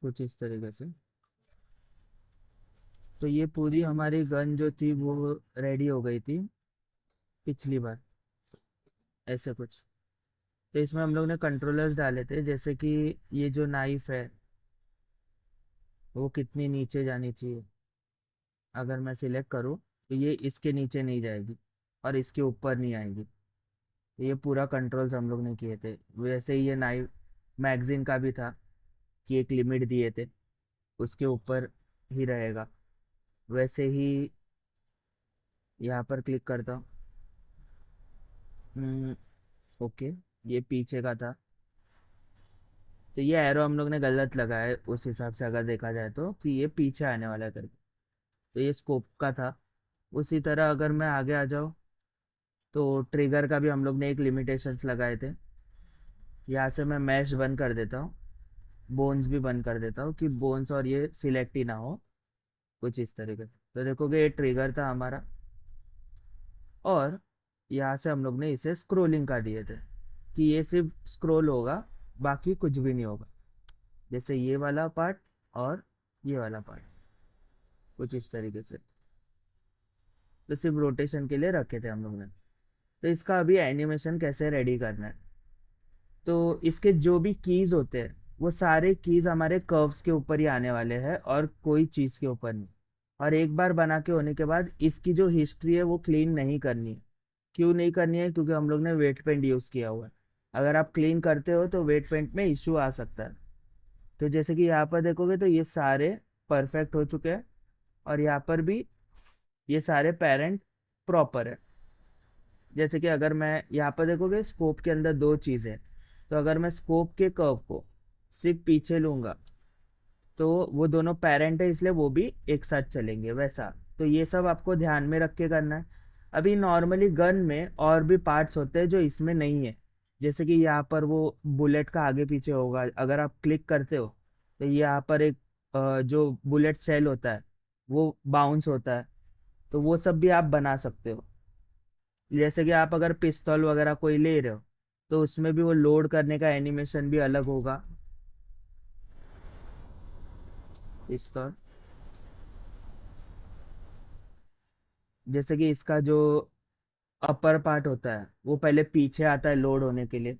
कुछ इस तरीके से। तो ये पूरी हमारी गन जो थी वो रेडी हो गई थी पिछली बार, ऐसे कुछ। तो इसमें हम लोग ने कंट्रोलर्स डाले थे, जैसे कि ये जो नाइफ है वो कितनी नीचे जानी चाहिए। अगर मैं सिलेक्ट करूँ तो ये इसके नीचे नहीं जाएगी और इसके ऊपर नहीं आएगी। तो ये पूरा कंट्रोल्स हम लोग ने किए थे। वैसे ही ये नाइफ मैगजीन का भी था कि एक लिमिट दिए थे, उसके ऊपर ही रहेगा। वैसे ही यहाँ पर क्लिक करता हूँ। ओके, ये पीछे का था। तो ये एरो हम लोग ने गलत लगाया है उस हिसाब से, अगर देखा जाए तो, कि ये पीछे आने वाला है करके। तो ये स्कोप का था। उसी तरह अगर मैं आगे आ जाऊँ तो ट्रिगर का भी हम लोग ने एक लिमिटेशंस लगाए थे। यहाँ से मैं मैश बंद कर देता हूँ, बोन्स भी बंद कर देता हूँ कि बोन्स और ये सिलेक्ट ही ना हो, कुछ इस तरीके से। तो देखोगे ये ट्रिगर था हमारा। और यहाँ से हम लोग ने इसे स्क्रोलिंग का दिए थे कि ये सिर्फ स्क्रोल होगा, बाकी कुछ भी नहीं होगा। जैसे ये वाला पार्ट और ये वाला पार्ट, कुछ इस तरीके से। तो सिर्फ रोटेशन के लिए रखे थे हम लोग ने। तो इसका अभी एनिमेशन कैसे रेडी करना है, तो इसके जो भी कीज होते हैं वो सारे कीज हमारे कर्व्स के ऊपर ही आने वाले हैं और कोई चीज़ के ऊपर नहीं। और एक बार बना के होने के बाद इसकी जो हिस्ट्री है वो क्लीन नहीं करनी है। क्यों नहीं करनी है? क्योंकि हम लोग ने वेट पेंट यूज़ किया हुआ है। अगर आप क्लीन करते हो तो वेट पेंट में इश्यू आ सकता है। तो जैसे कि यहाँ पर देखोगे तो ये सारे परफेक्ट हो चुके हैं। और यहाँ पर भी ये सारे पेरेंट प्रॉपर है। जैसे कि अगर मैं यहाँ पर देखोगे स्कोप के अंदर दो चीज़ें, तो अगर मैं स्कोप के कर्व को सिर्फ पीछे लूंगा तो वो दोनों पेरेंट है, इसलिए वो भी एक साथ चलेंगे वैसा। तो ये सब आपको ध्यान में रख के करना है। अभी नॉर्मली गन में और भी पार्ट्स होते हैं जो इसमें नहीं है। जैसे कि यहाँ पर वो बुलेट का आगे पीछे होगा, अगर आप क्लिक करते हो तो यहाँ पर एक जो बुलेट शेल होता है वो बाउंस होता है। तो वो सब भी आप बना सकते हो। जैसे कि आप अगर पिस्तौल वगैरह कोई ले रहे हो तो उसमें भी वो लोड करने का एनिमेशन भी अलग होगा। पिस्तौल, जैसे कि इसका जो अपर पार्ट होता है वो पहले पीछे आता है लोड होने के लिए,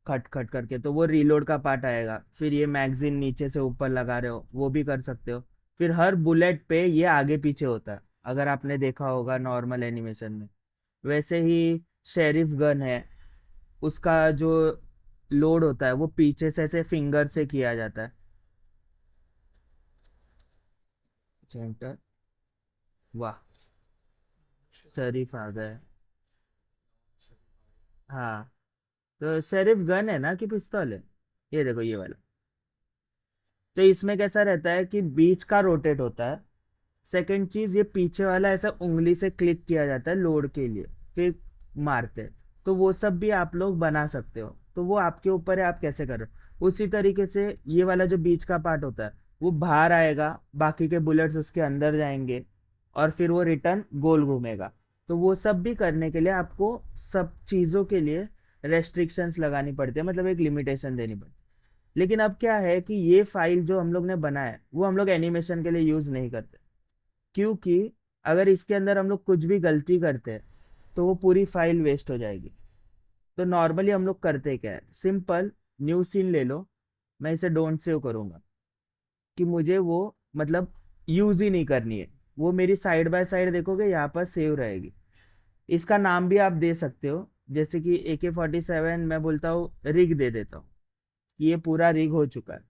खट खट करके, तो वो रीलोड का पार्ट आएगा। फिर ये मैगजीन नीचे से ऊपर लगा रहे हो वो भी कर सकते हो। फिर हर बुलेट पे ये आगे पीछे होता है, अगर आपने देखा होगा नॉर्मल एनिमेशन में। वैसे ही शेरिफ गन है, उसका जो लोड होता है वो पीछे से ऐसे फिंगर से किया जाता है। सेंटर, वाह, शरीफ आ गए। हाँ, तो शेरिफ गन है ना कि पिस्तौल है? ये देखो ये वाला। तो इसमें कैसा रहता है कि बीच का रोटेट होता है। सेकंड चीज, ये पीछे वाला ऐसा उंगली से क्लिक किया जाता है लोड के लिए, फिर मारते हैं। तो वो सब भी आप लोग बना सकते हो, तो वो आपके ऊपर है आप कैसे कर रहे हो। उसी तरीके से ये वाला जो बीच का पार्ट होता है वो बाहर आएगा, बाकी के बुलेट्स उसके अंदर जाएंगे और फिर वो रिटर्न गोल घूमेगा। तो वो सब भी करने के लिए आपको सब चीज़ों के लिए रेस्ट्रिक्शंस लगानी पड़ती है, मतलब एक लिमिटेशन देनी पड़ती है। लेकिन अब क्या है कि ये फाइल जो हम लोग ने बनाया है वो हम लोग एनिमेशन के लिए यूज़ नहीं करते, क्योंकि अगर इसके अंदर हम लोग कुछ भी गलती करते हैं तो वो पूरी फाइल वेस्ट हो जाएगी। तो नॉर्मली हम लोग करते क्या है, सिंपल न्यू सीन ले लो। मैं इसे डोंट सेव करूंगा कि मुझे वो मतलब यूज ही नहीं करनी है। वो मेरी साइड बाय साइड देखोगे यहाँ पर सेव रहेगी। इसका नाम भी आप दे सकते हो, जैसे कि AK-47 मैं बोलता हूँ रिग दे देता हूँ कि ये पूरा रिग हो चुका है।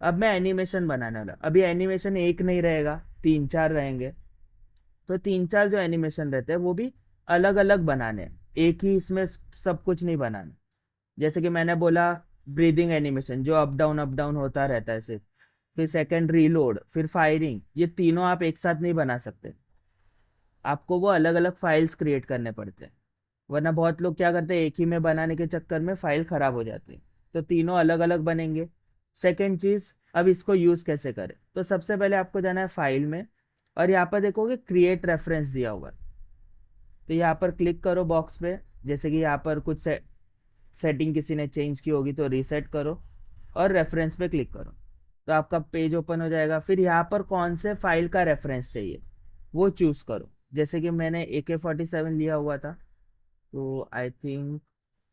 अब मैं एनिमेशन बनाने वाला, अभी एनिमेशन एक नहीं रहेगा, तीन चार रहेंगे। तो तीन चार जो एनिमेशन रहते हैं वो भी अलग अलग बनाने हैं, एक ही इसमें सब कुछ नहीं बनाना। जैसे कि मैंने बोला ब्रीदिंग एनिमेशन जो अप डाउन होता रहता है सिर्फ, फिर सेकंड रीलोड, फिर फायरिंग, ये तीनों आप एक साथ नहीं बना सकते। आपको वो अलग अलग फाइल्स क्रिएट करने पड़ते हैं। वरना बहुत लोग क्या करते हैं, एक ही में बनाने के चक्कर में फाइल खराब हो जाती है। तो तीनों अलग अलग बनेंगे। सेकेंड चीज, अब इसको यूज कैसे करें, तो सबसे पहले आपको जाना है फाइल में और यहाँ पर देखोगे क्रिएट रेफरेंस दिया हुआ है। तो यहाँ पर क्लिक करो बॉक्स पे। जैसे कि यहाँ पर कुछ सेटिंग किसी ने चेंज की होगी तो रीसेट करो और रेफरेंस पे क्लिक करो। तो आपका पेज ओपन हो जाएगा। फिर यहाँ पर कौन से फाइल का रेफरेंस चाहिए वो चूज करो। जैसे कि मैंने AK-47 लिया हुआ था, तो आई थिंक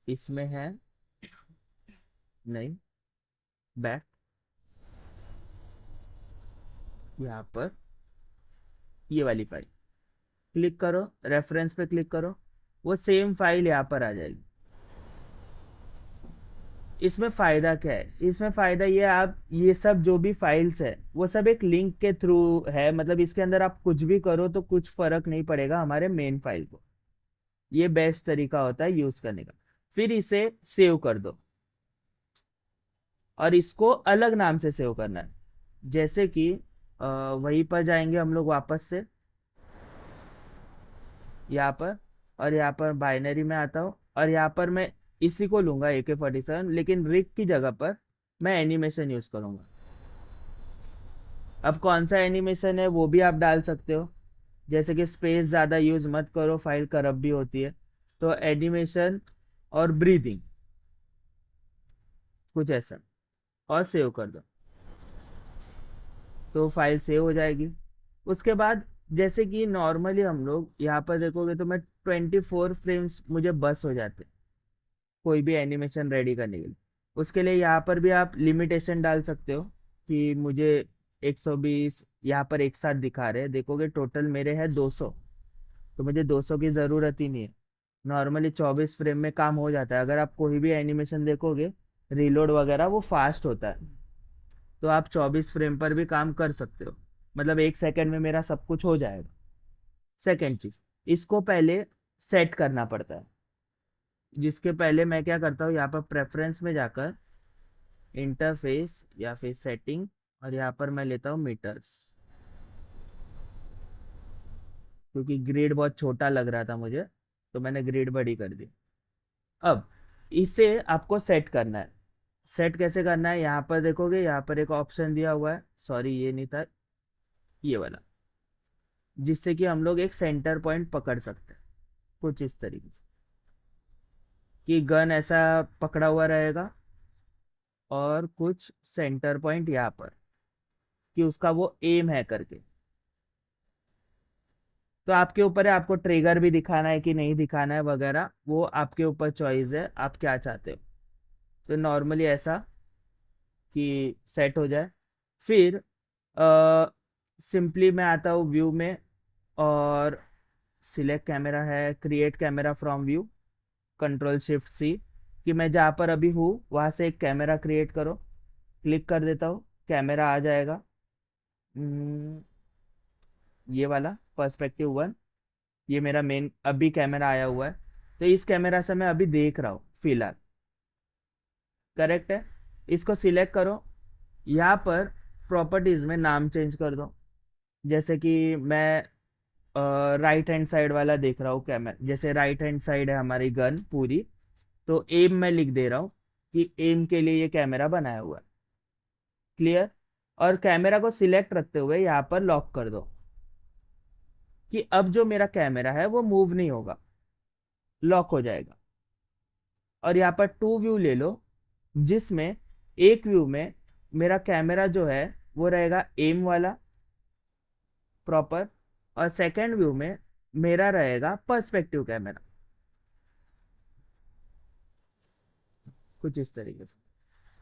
इसमें है, नहीं, बैक, यहाँ पर ये वाली फाइल क्लिक करो, रेफरेंस पे क्लिक करो, वो सेम फाइल यहाँ पर आ जाएगी। इसमें फायदा क्या है, इसमें फायदा ये है, आप ये सब जो भी फाइल्स है वो सब एक लिंक के थ्रू है, मतलब इसके अंदर आप कुछ भी करो तो कुछ फर्क नहीं पड़ेगा हमारे मेन फाइल को। ये बेस्ट तरीका होता है यूज करने का। फिर इसे सेव कर दो, और इसको अलग नाम से सेव करना है। जैसे कि वहीं पर जाएंगे हम लोग वापस से यहाँ पर, और यहाँ पर बाइनरी में आता हूँ, और यहाँ पर मैं इसी को लूंगा AK-47, लेकिन रिग की जगह पर मैं एनिमेशन यूज करूंगा। अब कौन सा एनिमेशन है वो भी आप डाल सकते हो, जैसे कि स्पेस ज़्यादा यूज मत करो, फाइल करप्ट भी होती है। तो एनिमेशन और ब्रीदिंग, कुछ ऐसा, और सेव कर दो, तो फाइल सेव हो जाएगी। उसके बाद जैसे कि नॉर्मली हम लोग यहाँ पर देखोगे तो मैं 24 फ्रेम्स मुझे बस हो जाते कोई भी एनिमेशन रेडी करने के लिए। उसके लिए यहाँ पर भी आप लिमिटेशन डाल सकते हो कि मुझे 120 यहाँ पर एक साथ दिखा रहे हैं, देखोगे टोटल मेरे है 200, तो मुझे 200 की ज़रूरत ही नहीं है। नॉर्मली 24 फ्रेम में काम हो जाता है। अगर आप कोई भी एनिमेशन देखोगे रीलोड वगैरह वो फास्ट होता है, तो आप 24 फ्रेम पर भी काम कर सकते हो, मतलब 1 सेकंड में मेरा सब कुछ हो जाएगा। सेकेंड चीज, इसको पहले सेट करना पड़ता है, जिसके पहले मैं क्या करता हूँ, यहाँ पर प्रेफरेंस में जाकर इंटरफेस या फिर सेटिंग, और यहाँ पर मैं लेता हूँ मीटर्स, क्योंकि ग्रिड बहुत छोटा लग रहा था मुझे, तो मैंने ग्रिड बड़ी कर दी। अब इसे आपको सेट करना है। सेट कैसे करना है, यहाँ पर देखोगे, यहाँ पर एक ऑप्शन दिया हुआ है, सॉरी ये नहीं था, ये वाला, जिससे कि हम लोग एक सेंटर पॉइंट पकड़ सकते हैं, कुछ इस तरीके से कि गन ऐसा पकड़ा हुआ रहेगा, और कुछ सेंटर पॉइंट यहाँ पर कि उसका वो एम है करके। तो आपके ऊपर है, आपको ट्रिगर भी दिखाना है कि नहीं दिखाना है वगैरह, वो आपके ऊपर चॉइस है, आप क्या चाहते हो। तो नॉर्मली ऐसा कि सेट हो जाए। फिर सिंपली मैं आता हूँ व्यू में, और सिलेक्ट कैमरा है, create camera from view, Ctrl+Shift+C, कि मैं जहाँ पर अभी हूँ वहाँ से एक कैमरा क्रिएट करो। क्लिक कर देता हूँ, कैमरा आ जाएगा। हम्म, ये वाला Perspective 1, ये मेरा मेन अभी कैमरा आया हुआ है, तो इस कैमरा से मैं अभी देख रहा हूँ फिलहाल, करेक्ट है। इसको सिलेक्ट करो, यहाँ पर प्रॉपर्टीज में नाम चेंज कर दो। जैसे कि मैं राइट हैंड साइड वाला देख रहा हूँ कैमरा, जैसे राइट हैंड साइड है हमारी गन पूरी, तो एम में लिख दे रहा हूँ कि एम के लिए ये कैमरा बनाया हुआ है। क्लियर। और कैमरा को सिलेक्ट रखते हुए यहाँ पर लॉक कर दो, कि अब जो मेरा कैमरा है वो मूव नहीं होगा, लॉक हो जाएगा। और यहाँ पर 2 व्यू ले लो, जिसमें एक व्यू में मेरा कैमरा जो है वो रहेगा एम वाला प्रॉपर, और सेकंड व्यू में मेरा रहेगा पर्सपेक्टिव कैमरा, कुछ इस तरीके से।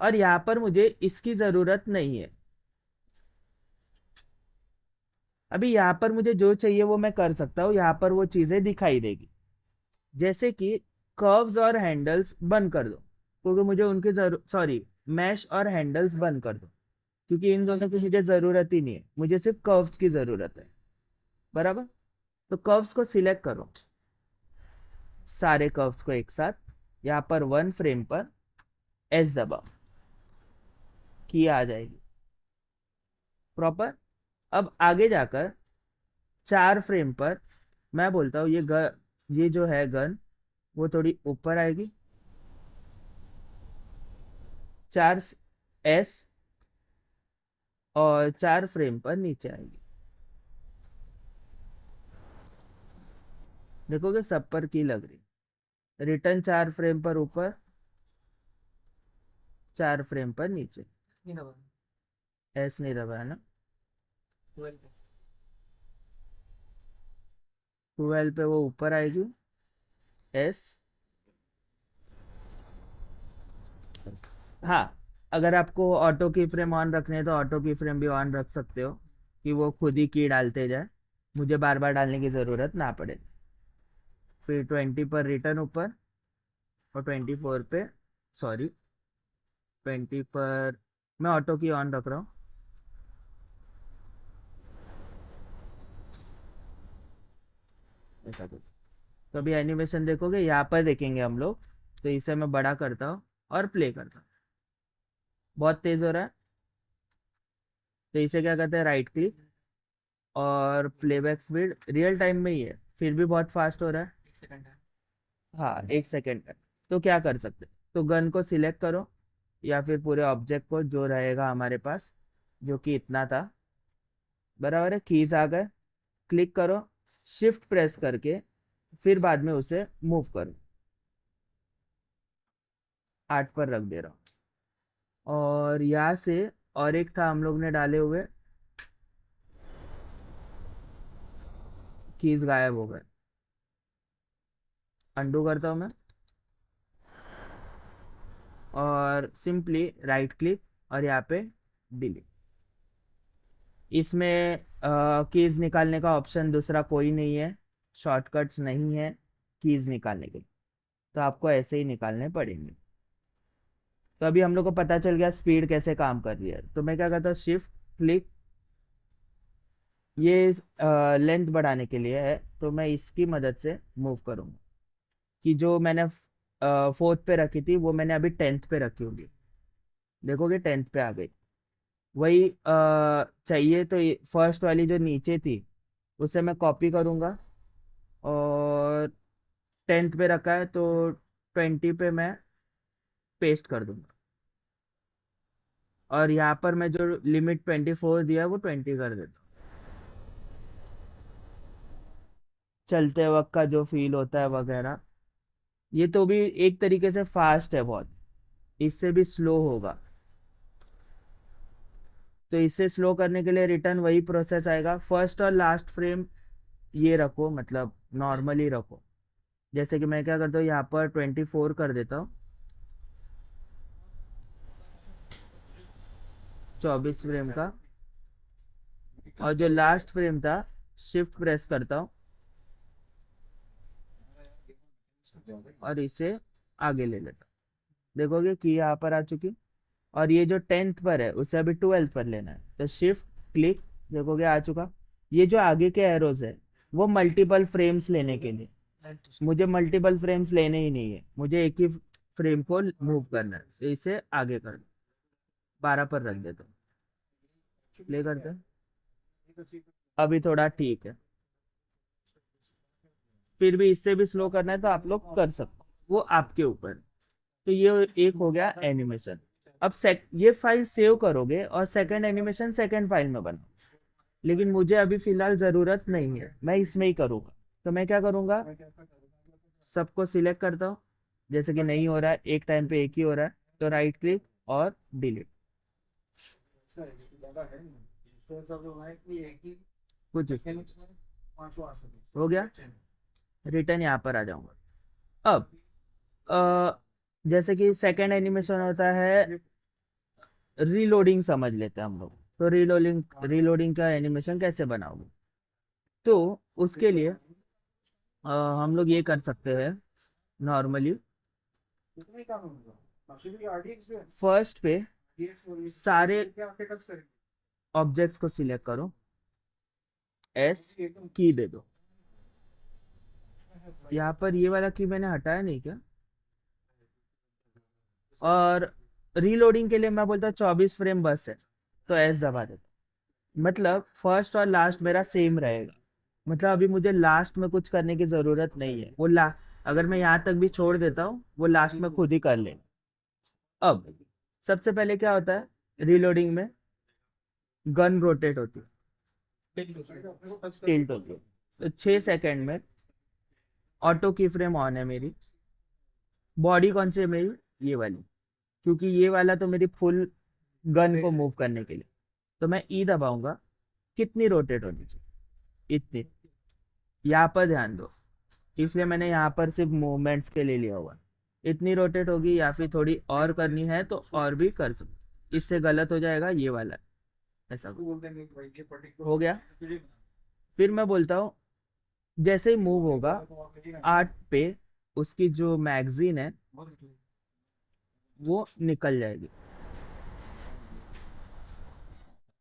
और यहाँ पर मुझे इसकी ज़रूरत नहीं है। अभी यहाँ पर मुझे जो चाहिए वो मैं कर सकता हूँ, यहाँ पर वो चीज़ें दिखाई देगी। जैसे कि कर्व्स और हैंडल्स बंद कर दो, क्योंकि मुझे उनकी जरूरत, सॉरी, मैश और हैंडल्स बंद कर दो, क्योंकि इन दोनों की मुझे ज़रूरत ही नहीं है, मुझे सिर्फ कर्व्स की ज़रूरत है। बराबर। तो कर्व्स को सिलेक्ट करो, सारे कर्व्स को एक साथ, यहाँ पर 1 फ्रेम पर एस दबाओ, की आ जाएगी प्रॉपर। अब आगे जाकर 4 फ्रेम पर मैं बोलता हूँ ये जो है गन वो थोड़ी ऊपर आएगी, 4 S, और 4 फ्रेम पर नीचे आएगी। देखोगे सब पर की लग रही, रिटर्न 4 फ्रेम पर ऊपर, 4 फ्रेम पर नीचे। एस नहीं दबाया ना? 12 पे वो ऊपर आएगी, एस। हाँ, अगर आपको ऑटो की फ्रेम ऑन रखने हैं तो ऑटो की फ्रेम भी ऑन रख सकते हो, कि वो खुद ही की डालते जाए, मुझे बार बार डालने की ज़रूरत ना पड़े। फिर 20 पर रिटर्न ऊपर, और 24 पे, सॉरी, 20 पर मैं ऑटो की ऑन रख रहा हूँ। ऐसा कुछ। तो अभी एनिमेशन देखोगे, यहाँ पर देखेंगे हम लोग। तो इसे मैं बड़ा करता हूँ और प्ले करता हूँ। बहुत तेज़ हो रहा है, तो इसे क्या करते हैं, राइट क्लिक, और प्लेबैक स्पीड रियल टाइम में ही है, फिर भी बहुत फास्ट हो रहा है। 1 सेकंड है। हाँ, 1 सेकंड है। तो क्या कर सकते, तो गन को सिलेक्ट करो, या फिर पूरे ऑब्जेक्ट को जो रहेगा हमारे पास, जो कि इतना था, बराबर है, कीज आ गए, क्लिक करो, शिफ्ट प्रेस करके फिर बाद में उसे मूव करो। 8 पर रख दे रहा हूँ। और यहाँ से और एक था हम लोग ने डाले हुए, कीज गायब हो गए। अंडू करता हूँ मैं, और सिंपली राइट क्लिक, और यहाँ पे डिलीट। इसमें कीज निकालने का ऑप्शन दूसरा कोई नहीं है, शॉर्टकट्स नहीं है कीज निकालने के लिए, तो आपको ऐसे ही निकालने पड़ेंगे। तो अभी हम लोग को पता चल गया स्पीड कैसे काम कर रही है। तो मैं क्या करता हूँ, शिफ्ट क्लिक, ये लेंथ बढ़ाने के लिए है, तो मैं इसकी मदद से मूव करूँगा, कि जो मैंने 4th पे रखी थी वो मैंने अभी 10th पे रखी होगी। देखोगे 10th पे आ गई। वही चाहिए तो फर्स्ट वाली जो नीचे थी उसे मैं कॉपी करूँगा, और 10th पे रखा है तो 20 पे मैं पेस्ट कर दूंगा, और यहाँ पर मैं जो लिमिट 24 दिया है वो 20 कर देता हूँ। चलते वक्त का जो फील होता है वगैरह, ये तो भी एक तरीके से फास्ट है बहुत, इससे भी स्लो होगा। तो इससे स्लो करने के लिए रिटर्न वही प्रोसेस आएगा, फर्स्ट और लास्ट फ्रेम ये रखो, मतलब नॉर्मली रखो। जैसे कि मैं क्या करता हूँ, यहाँ पर 24 कर देता हूँ, 24 फ्रेम का, और जो लास्ट फ्रेम था शिफ्ट प्रेस करता हूँ और इसे आगे ले लेता हूँ। देखोगे कि यहाँ पर आ चुकी, और ये जो 10th पर है उसे अभी 12th पर लेना है, तो शिफ्ट क्लिक, देखोगे आ चुका। ये जो आगे के एरोज है वो मल्टीपल फ्रेम्स लेने के लिए, मुझे मल्टीपल फ्रेम्स लेने ही नहीं है, मुझे एक ही फ्रेम को मूव करना है, तो इसे आगे कर 12 पर रख देता हूँ, प्ले करते हैं। अभी थोड़ा ठीक है, फिर भी इससे भी स्लो करना है तो आप लोग कर सकते हो, वो आपके ऊपर। तो ये एक हो गया एनिमेशन। अब ये फाइल सेव करोगे और सेकंड एनिमेशन सेकंड फाइल में बनाओ, लेकिन मुझे अभी फिलहाल ज़रूरत नहीं है, मैं इसमें ही करूँगा। तो मैं क्या करूँगा, सबको सिलेक्ट करता हूँ, जैसे कि नहीं हो रहा है, एक टाइम पे एक ही हो रहा है, तो राइट क्लिक और डिलीट। कुछ हो गया, रिटर्न यहाँ पर आ जाऊंगा। अब जैसे कि सेकंड एनिमेशन होता है, रीलोडिंग समझ लेते हैं हम लोग। तो रीलोडिंग रीलोडिंग का एनिमेशन कैसे बनाओगे, तो उसके लिए हम लोग ये कर सकते हैं, नॉर्मली फर्स्ट पे सारे ऑब्जेक्ट्स को सिलेक्ट करो, एस की दे दो। यहाँ पर ये वाला की मैंने हटाया नहीं क्या, और रीलोडिंग के लिए मैं बोलता 24 फ्रेम बस है, तो एस दबा देता, मतलब फर्स्ट और लास्ट मेरा सेम रहेगा। मतलब अभी मुझे लास्ट में कुछ करने की ज़रूरत नहीं है, वो ला अगर मैं यहाँ तक भी छोड़ देता हूँ वो लास्ट में खुद ही कर ले। अब सबसे पहले क्या होता है, रीलोडिंग में गन रोटेट होती है, टिल्ट होती है, तो 6 सेकंड में ऑटो की फ्रेम ऑन है मेरी। बॉडी कौन सी है मेरी, ये वाली, क्योंकि ये वाला तो मेरी फुल गन को मूव करने के लिए। तो मैं ई दबाऊंगा, कितनी रोटेट होनी चाहिए, इतनी। यहाँ पर ध्यान दो, इसलिए मैंने यहाँ पर सिर्फ मूवमेंट्स के लिए लिया हुआ। इतनी रोटेट होगी, या फिर थोड़ी और करनी है तो और भी कर सकते, इससे गलत हो जाएगा ये वाला, ऐसा हो गया। फिर मैं बोलता हूँ, जैसे ही मूव होगा 8 पे, उसकी जो मैगजीन है वो निकल जाएगी,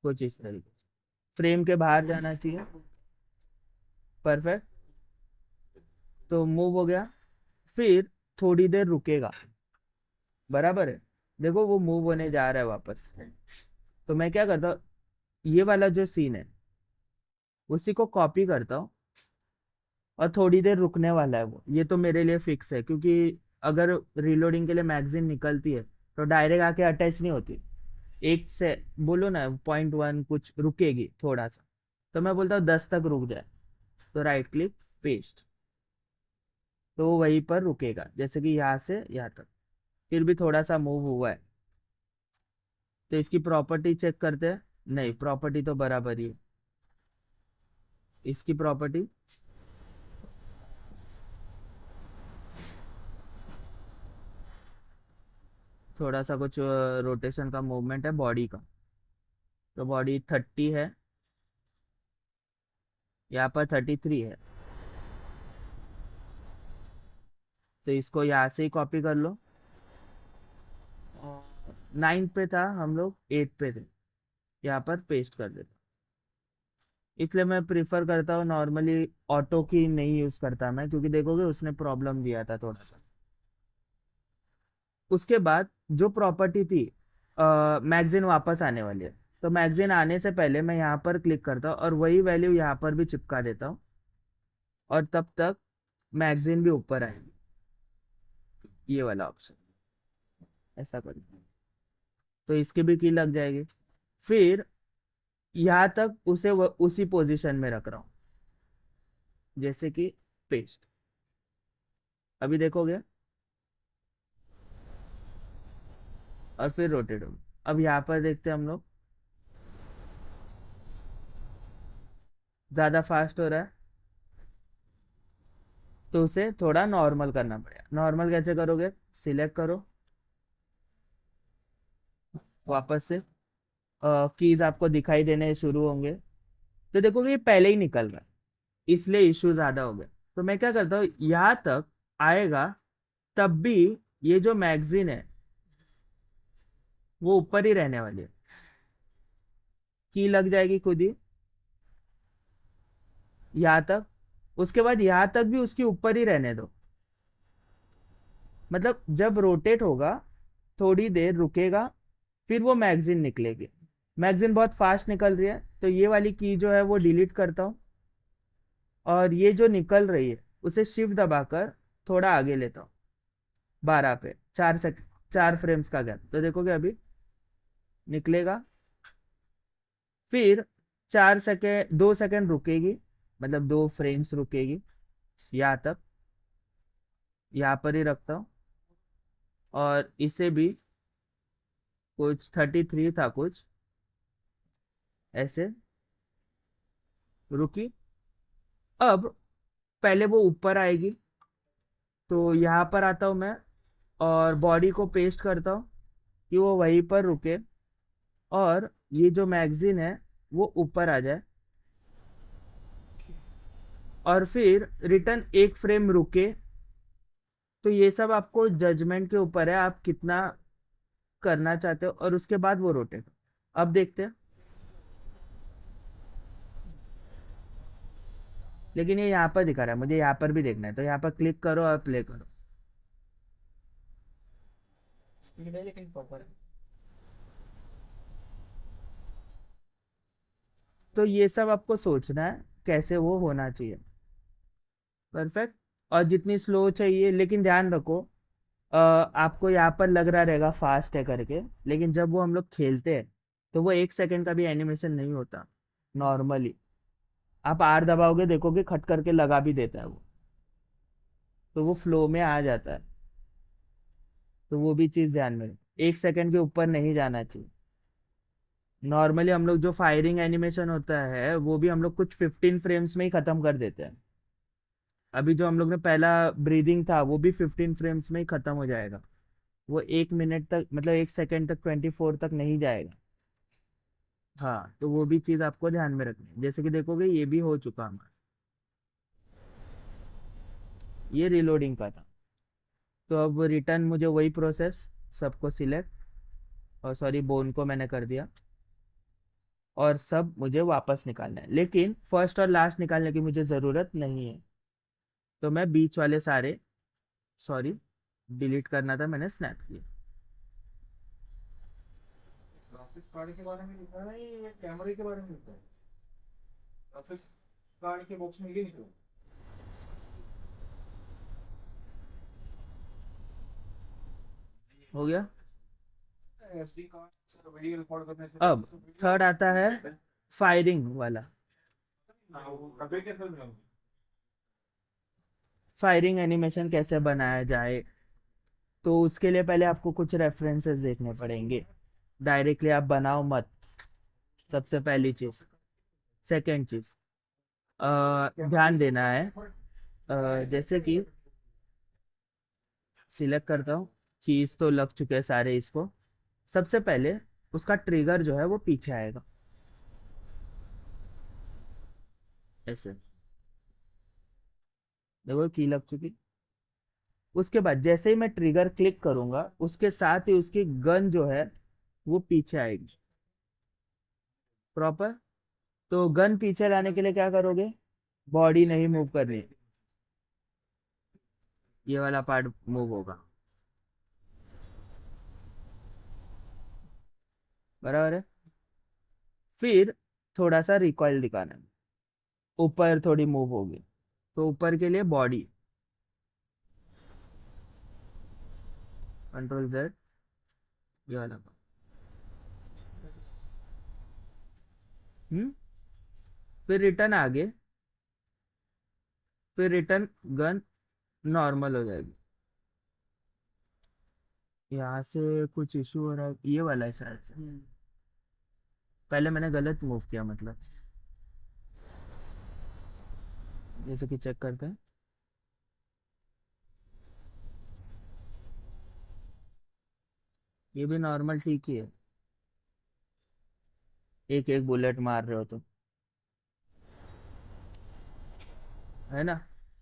कुछ इस तरीके से, फ्रेम के बाहर जाना चाहिए। परफेक्ट। तो मूव हो गया, फिर थोड़ी देर रुकेगा, बराबर है। देखो वो मूव होने जा रहा है वापस। तो मैं क्या करता हूँ, ये वाला जो सीन है उसी को कॉपी करता हूँ, और थोड़ी देर रुकने वाला है वो, ये तो मेरे लिए फिक्स है, क्योंकि अगर रीलोडिंग के लिए मैगजीन निकलती है तो डायरेक्ट आके अटैच नहीं होती, एक से बोलो ना 0.1 कुछ रुकेगी थोड़ा सा। तो मैं बोलता हूँ 10 तक रुक जाए, तो राइट क्लिक, पेस्ट, तो वो वहीं पर रुकेगा, जैसे कि यहाँ से यहाँ तक। फिर भी थोड़ा सा मूव हुआ है, तो इसकी प्रॉपर्टी चेक करते हैं। नहीं, प्रॉपर्टी तो बराबर ही है। इसकी प्रॉपर्टी, थोड़ा सा कुछ रोटेशन का मूवमेंट है बॉडी का, तो बॉडी 30 है, यहाँ पर 33 है, तो इसको यहाँ से ही कॉपी कर लो। 9 पे था, हम लोग 8 पे थे, यहाँ पर पेस्ट कर देते। इसलिए मैं प्रिफर करता हूँ नॉर्मली, ऑटो की नहीं यूज करता मैं, क्योंकि देखोगे उसने प्रॉब्लम दिया था थोड़ा सा। उसके बाद जो प्रॉपर्टी थी, मैगजीन वापस आने वाली है, तो मैगजीन आने से पहले मैं यहाँ पर क्लिक करता हूँ और वही वैल्यू यहाँ पर भी चिपका देता हूँ, और तब तक मैगजीन भी ऊपर आएगी, ये वाला ऑप्शन, ऐसा कर, तो इसकी भी की लग जाएगी। फिर यहाँ तक उसे उसी पोजीशन में रख रहा हूँ, जैसे कि पेस्ट। अभी देखोगे, और फिर रोटेट होगा। अब यहाँ पर देखते हैं हम लोग, ज़्यादा फास्ट हो रहा है, तो उसे थोड़ा नॉर्मल करना पड़ेगा। नॉर्मल कैसे करोगे, सिलेक्ट करो, वापस से कीज आपको दिखाई देने शुरू होंगे, तो देखोगे ये पहले ही निकल रहा है, इसलिए इश्यू ज़्यादा हो गया। तो मैं क्या करता हूँ, यहाँ तक आएगा, तब भी ये जो मैगजीन है वो ऊपर ही रहने वाली है, की लग जाएगी खुद ही यहाँ तक। उसके बाद यहाँ तक भी उसके ऊपर ही रहने दो, मतलब जब रोटेट होगा थोड़ी देर रुकेगा, फिर वो मैगजीन निकलेगी। मैगजीन बहुत फास्ट निकल रही है, तो ये वाली की जो है वो डिलीट करता हूँ, और ये जो निकल रही है उसे शिफ्ट दबाकर थोड़ा आगे लेता हूँ, 12 पे, 4 फ्रेम्स का गैप, तो देखोगे अभी निकलेगा। फिर 4 सेकेंड, 2 सेकेंड रुकेगी, मतलब 2 फ्रेम्स रुकेगी, यहाँ तक, यहाँ पर ही रखता हूँ। और इसे भी कुछ 33 था कुछ, ऐसे रुकी। अब पहले वो ऊपर आएगी, तो यहाँ पर आता हूँ मैं, और बॉडी को पेस्ट करता हूँ कि वो वहीं पर रुके, और ये जो मैगजीन है वो ऊपर आ जाए, और फिर रिटर्न 1 फ्रेम रुके। तो ये सब आपको जजमेंट के ऊपर है, आप कितना करना चाहते हो, और उसके बाद वो रोटेट। अब देखते हैं, लेकिन ये यहाँ पर दिखा रहा है, मुझे यहाँ पर भी देखना है, तो यहाँ पर क्लिक करो और प्ले करो। स्पीड है लेकिन प्रॉपर है। तो ये सब आपको सोचना है कैसे वो होना चाहिए, परफेक्ट। और जितनी स्लो चाहिए, लेकिन ध्यान रखो, आपको यहाँ पर लग रहा रहेगा फास्ट है करके, लेकिन जब वो हम लोग खेलते हैं तो वो 1 सेकंड का भी एनिमेशन नहीं होता नॉर्मली। आप आर दबाओगे, देखोगे खट करके लगा भी देता है वो, तो वो फ्लो में आ जाता है। तो वो भी चीज़ ध्यान में रखो, 1 सेकंड के ऊपर नहीं जाना चाहिए। नॉर्मली हम लोग जो फायरिंग एनिमेशन होता है वो भी हम लोग कुछ 15 फ्रेम्स में ही खत्म कर देते हैं। अभी जो हम लोग ने पहला ब्रीदिंग था वो भी 15 फ्रेम्स में ही खत्म हो जाएगा। वो 1 मिनट तक, मतलब 1 सेकेंड तक, 24 तक नहीं जाएगा। हाँ, तो वो भी चीज़ आपको ध्यान में रखनी है। जैसे कि देखोगे ये भी हो चुका हमारा, ये रिलोडिंग का था। तो अब रिटर्न मुझे वही प्रोसेस, सबको सिलेक्ट, और सॉरी बोन को मैंने कर दिया, और सब मुझे वापस निकालना है, लेकिन फर्स्ट और लास्ट निकालने की मुझे ज़रूरत नहीं है। तो मैं बीच वाले सारे, सॉरी डिलीट करना था, मैंने स्नैप किया। ग्राफिक्स कार्ड के बारे में लिखा है या कैमरे के बारे में लिखा है? ग्राफिक्स कार्ड के बॉक्स में ये निकला हो गया। एसडी कार्ड वीडियो रिकॉर्ड करने से अब तो वीडियो थर्ड आता है फायरिंग वाला। वो कभी के अंदर में फायरिंग एनिमेशन कैसे बनाया जाए, तो उसके लिए पहले आपको कुछ रेफरेंसेस देखने पड़ेंगे। डायरेक्टली आप बनाओ मत, सबसे पहली चीज। सेकंड चीज, ध्यान देना है। जैसे कि सिलेक्ट करता हूँ, कीज तो लग चुके हैं सारे इसको। सबसे पहले उसका ट्रिगर जो है वो पीछे आएगा, ऐसे। देखो की लग चुकी। उसके बाद जैसे ही मैं ट्रिगर क्लिक करूंगा, उसके साथ ही उसकी गन जो है वो पीछे आएगी, प्रॉपर। तो गन पीछे लाने के लिए क्या करोगे, बॉडी नहीं मूव करनी, ये वाला पार्ट मूव होगा, बराबर है। फिर थोड़ा सा रिकॉइल दिखाना है, ऊपर थोड़ी मूव होगी, तो ऊपर के लिए बॉडी, Ctrl Z, ये वाला। हम्म। फिर रिटर्न आगे, फिर रिटर्न गन नॉर्मल हो जाएगी। यहाँ से कुछ इशू हो रहा है, ये वाला है शायद से। पहले मैंने गलत मूव किया, मतलब जैसे कि चेक करते हैं। ये भी नॉर्मल ठीक ही है, एक एक बुलेट मार रहे हो तो, है ना।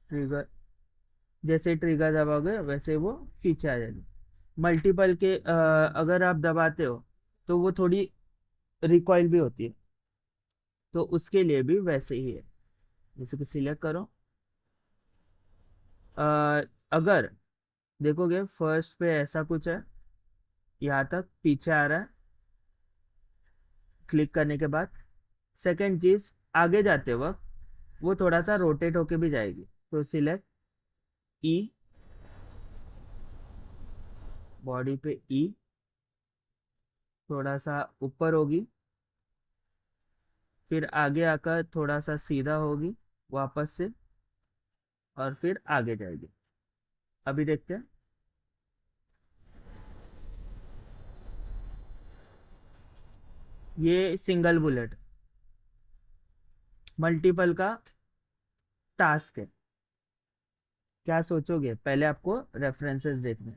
ट्रिगर, जैसे ट्रिगर दबाओगे वैसे वो पीछे आ जाएगी। मल्टीपल के अगर आप दबाते हो तो वो थोड़ी रिकॉइल भी होती है, तो उसके लिए भी वैसे ही है। जैसे कि सिलेक्ट करो, अगर देखोगे फर्स्ट पे ऐसा कुछ है, यहाँ तक पीछे आ रहा है क्लिक करने के बाद। सेकंड चीज, आगे जाते वक्त वो थोड़ा सा रोटेट होके भी जाएगी, तो सिलेक्ट ई, बॉडी पे ई, थोड़ा सा ऊपर होगी, फिर आगे आकर थोड़ा सा सीधा होगी वापस से, और फिर आगे जाएगी। अभी देखते हैं। ये सिंगल बुलेट, मल्टीपल का टास्क है। क्या सोचोगे, पहले आपको रेफरेंसेस देखने,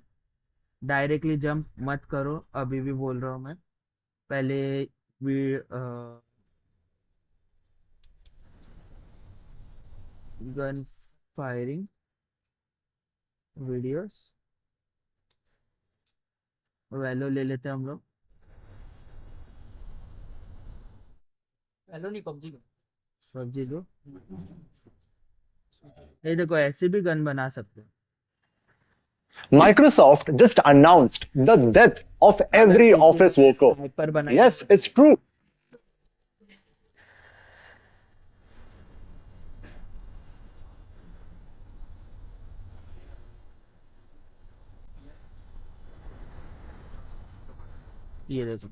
डायरेक्टली जंप मत करो, अभी भी बोल रहा हूँ मैं। पहले भी गन फायरिंग वीडियोस वैल्यू ले लेते हैं हम लोग। हेलो नहीं पबजी में पबजी दो, ये देखो ऐसे भी गन बना सकते हो। Microsoft just announced the death of अगर every किसी ने office worker. स्नाइपर बनाई, Yes, it's true. ये देखो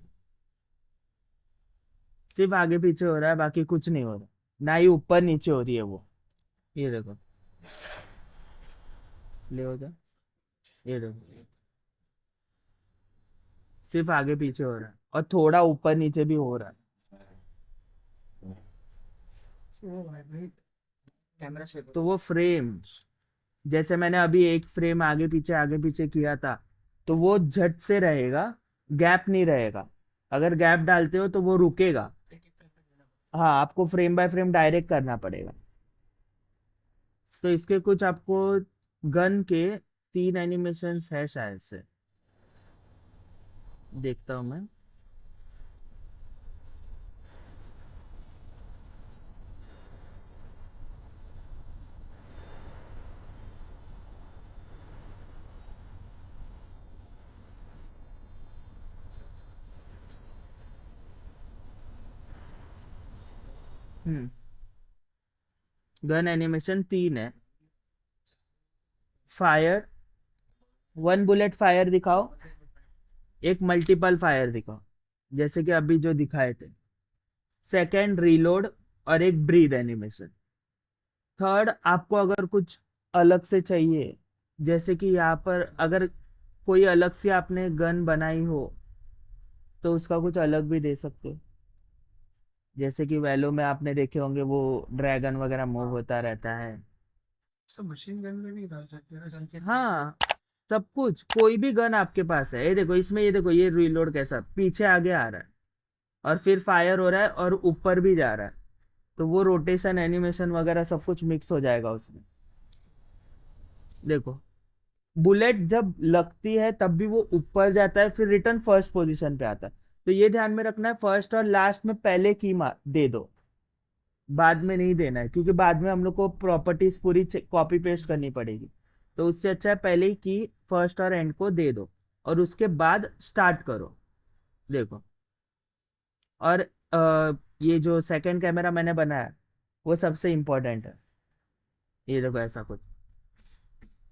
सिर्फ आगे पीछे हो रहा है, बाकी कुछ नहीं हो रहा, ना ही ऊपर नीचे हो रही है वो। ये देखो, ले हो जा, ये देखो सिर्फ आगे पीछे हो रहा है। और थोड़ा ऊपर नीचे भी हो रहा है। वो वाइब्रेट कैमरा शेक तो वो फ्रेम, जैसे मैंने अभी एक फ्रेम आगे पीछे किया था, तो वो झट से रहेगा, गैप नहीं रहेगा। अगर गैप डालते हो तो वो रुकेगा। हाँ, आपको फ्रेम बाय फ्रेम डायरेक्ट करना पड़ेगा। तो इसके कुछ आपको गन के 3 एनिमेशंस है शायद से, देखता हूँ मैं। हम्म गन एनिमेशन 3 है। फायर, 1 बुलेट फायर दिखाओ, एक मल्टीपल फायर दिखाओ, जैसे कि अभी जो दिखाए थे। सेकंड रीलोड, और एक ब्रीद एनिमेशन। थर्ड, आपको अगर कुछ अलग से चाहिए, जैसे कि यहाँ पर अगर कोई अलग से आपने गन बनाई हो, तो उसका कुछ अलग भी दे सकते हो। जैसे कि वैलो में आपने देखे होंगे वो ड्रैगन वगैरह मूव होता रहता है। सब मशीन गन में भी डाल सकते हैं। हाँ, सब कुछ, कोई भी गन आपके पास है। ये देखो इसमें, ये देखो ये रीलोड कैसा पीछे आगे आ रहा है, और फिर फायर हो रहा है और ऊपर भी जा रहा है। तो वो रोटेशन एनिमेशन वगैरह सब कुछ मिक्स हो जाएगा उसमें। देखो, बुलेट जब लगती है तब भी वो ऊपर जाता है, फिर रिटर्न फर्स्ट पोजीशन पे आता है। तो ये ध्यान में रखना है, फर्स्ट और लास्ट में पहले की मार दे दो, बाद में नहीं देना है, क्योंकि बाद में हम लोग को प्रॉपर्टीज पूरी कॉपी पेस्ट करनी पड़ेगी। तो उससे अच्छा है पहले ही की फर्स्ट और एंड को दे दो, और उसके बाद स्टार्ट करो। देखो, और ये जो सेकंड कैमरा मैंने बनाया, वो सबसे इम्पोर्टेंट है। ये देखो ऐसा कुछ,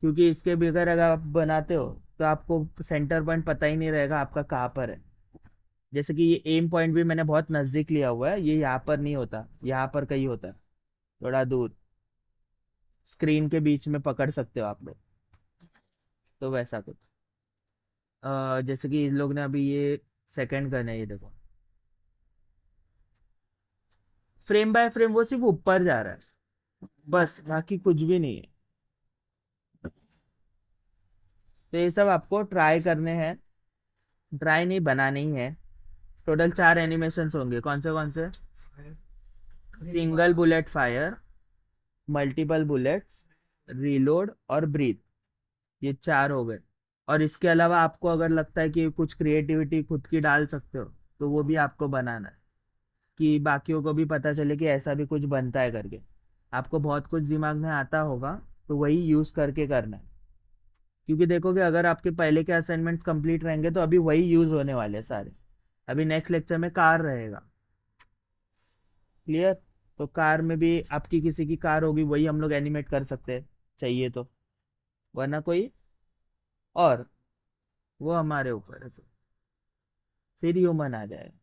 क्योंकि इसके बगैर अगर आप बनाते हो तो आपको सेंटर पॉइंट पता ही नहीं रहेगा आपका कहाँ पर है। जैसे कि ये एम पॉइंट भी मैंने बहुत नज़दीक लिया हुआ है, ये यहाँ पर नहीं होता, यहाँ पर कहीं होता है, थोड़ा दूर, स्क्रीन के बीच में पकड़ सकते हो आप लोग। तो वैसा कुछ, जैसे कि इन लोग ने अभी ये सेकंड गन है, ये देखो फ्रेम बाय फ्रेम वो सिर्फ ऊपर जा रहा है, बस, बाकी कुछ भी नहीं है। तो ये सब आपको ट्राई करने हैं, ट्राई नहीं, बनाने ही है। टोटल 4 एनिमेशंस होंगे। कौन से? Single bullet fire, multiple bullets, reload और ब्रीथ, ये 4 हो गए। और इसके अलावा आपको अगर लगता है कि कुछ क्रिएटिविटी खुद की डाल सकते हो, तो वो भी आपको बनाना है, कि बाकियों को भी पता चले कि ऐसा भी कुछ बनता है करके। आपको बहुत कुछ दिमाग में आता होगा, तो वही यूज़ करके करना है। क्योंकि देखोगे, अगर आपके पहले के असाइनमेंट्स कंप्लीट रहेंगे तो अभी वही यूज़ होने वाले हैं सारे। अभी नेक्स्ट लेक्चर में कार रहेगा, क्लियर? तो कार में भी आपकी किसी की कार होगी, वही हम लोग एनिमेट कर सकते हैं चाहिए तो, वरना कोई और, वो हमारे ऊपर है। तो फिर ह्यूमन आ जाएगा।